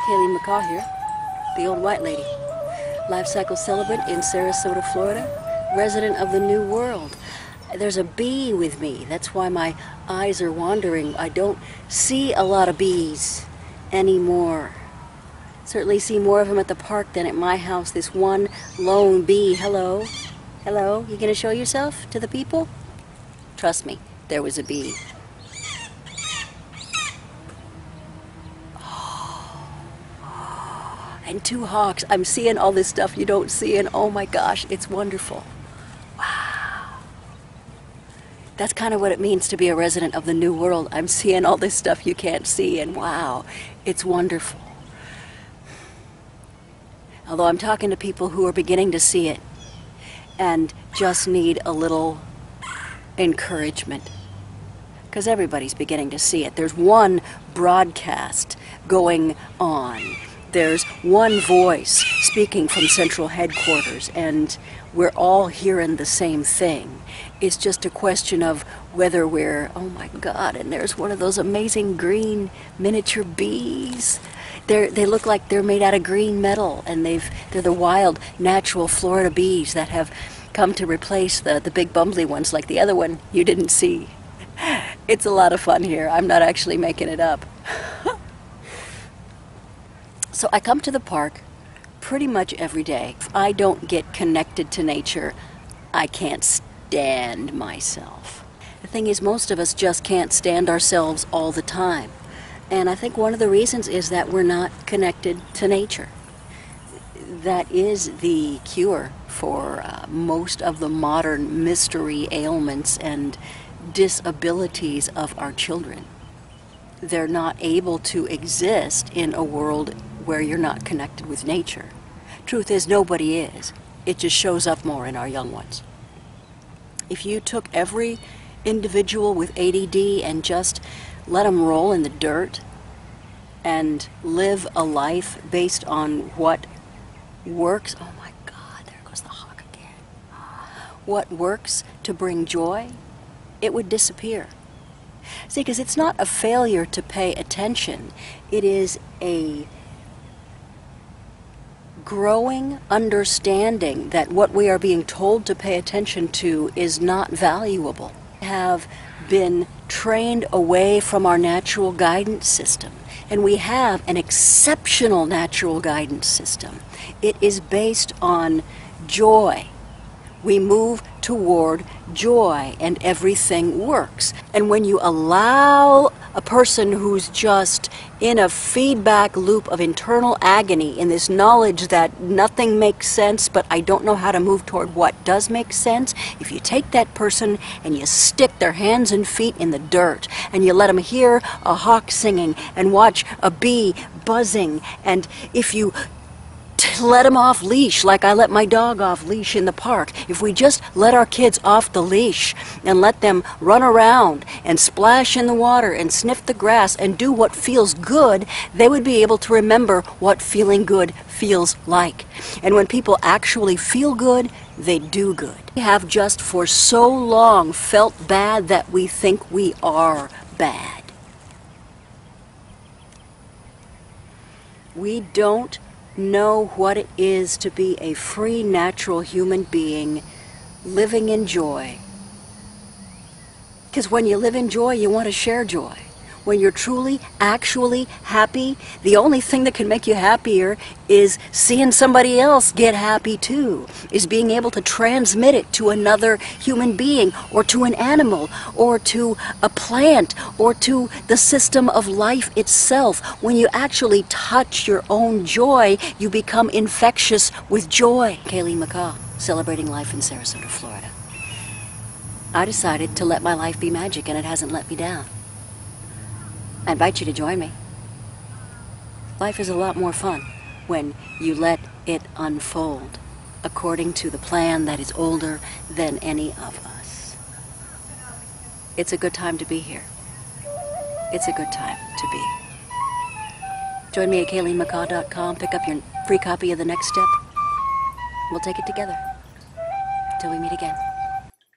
Kayleen McCaw here, the old white lady. Life cycle celebrant in Sarasota, Florida, resident of the New World. There's a bee with me. That's why my eyes are wandering. I don't see a lot of bees anymore. Certainly see more of them at the park than at my house. This one lone bee. Hello? Hello? You gonna show yourself to the people? Trust me, there was a bee. And two hawks. I'm seeing all this stuff you don't see, and oh my gosh, it's wonderful. Wow. That's kind of what it means to be a resident of the New World. I'm seeing all this stuff you can't see, and wow, it's wonderful. Although I'm talking to people who are beginning to see it and just need a little encouragement. Because everybody's beginning to see it. There's one broadcast going on. There's one voice speaking from central headquarters, and we're all hearing the same thing. It's just a question of whether we're, oh my God, and there's one of those amazing green miniature bees. They look like they're made out of green metal, and they're the wild, natural Florida bees that have come to replace the big bumbly ones like the other one you didn't see. It's a lot of fun here. I'm not actually making it up. So I come to the park pretty much every day. If I don't get connected to nature, I can't stand myself. The thing is, most of us just can't stand ourselves all the time. And I think one of the reasons is that we're not connected to nature. That is the cure for most of the modern mystery ailments and disabilities of our children. They're not able to exist in a world where you're not connected with nature. Truth is, nobody is. It just shows up more in our young ones. If you took every individual with ADD and just let them roll in the dirt and live a life based on what works, oh my God, there goes the hawk again. What works to bring joy, it would disappear. See, because it's not a failure to pay attention. It is a growing understanding that what we are being told to pay attention to is not valuable. We have been trained away from our natural guidance system, and we have an exceptional natural guidance system. It is based on joy. We move toward joy and everything works. And when you allow a person who's just in a feedback loop of internal agony, in this knowledge that nothing makes sense, but I don't know how to move toward what does make sense, if you take that person and you stick their hands and feet in the dirt and you let them hear a hawk singing and watch a bee buzzing, and if you let them off leash like I let my dog off leash in the park. If we just let our kids off the leash and let them run around and splash in the water and sniff the grass and do what feels good, they would be able to remember what feeling good feels like. And when people actually feel good, they do good. We have just for so long felt bad that we think we are bad. We don't know what it is to be a free, natural human being living in joy. Because when you live in joy, you want to share joy. When you're truly, actually happy, the only thing that can make you happier is seeing somebody else get happy too, is being able to transmit it to another human being, or to an animal, or to a plant, or to the system of life itself. When you actually touch your own joy, you become infectious with joy. Kayleen McCaw, celebrating life in Sarasota, Florida. I decided to let my life be magic, and it hasn't let me down. I invite you to join me. Life is a lot more fun when you let it unfold according to the plan that is older than any of us. It's a good time to be here. It's a good time to be. Join me at KayleenMcCaw.com. Pick up your free copy of The Next Step. We'll take it together. Till we meet again.